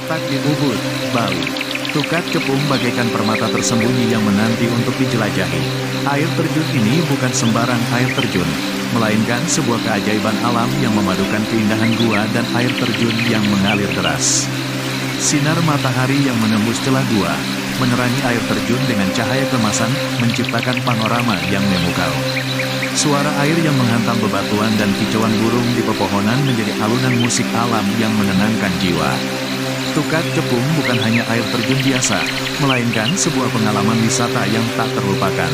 Terletak di Ubud, Bali, Tukat Kepung bagaikan permata tersembunyi yang menanti untuk dijelajahi. Air terjun ini bukan sembarang air terjun, melainkan sebuah keajaiban alam yang memadukan keindahan gua dan air terjun yang mengalir deras. Sinar matahari yang menembus celah gua, menerangi air terjun dengan cahaya kemasan, menciptakan panorama yang memukau. Suara air yang menghantam bebatuan dan kicauan burung di pepohonan menjadi alunan musik alam yang menenangkan jiwa. Tukat Kepung bukan hanya air terjun biasa, melainkan sebuah pengalaman wisata yang tak terlupakan.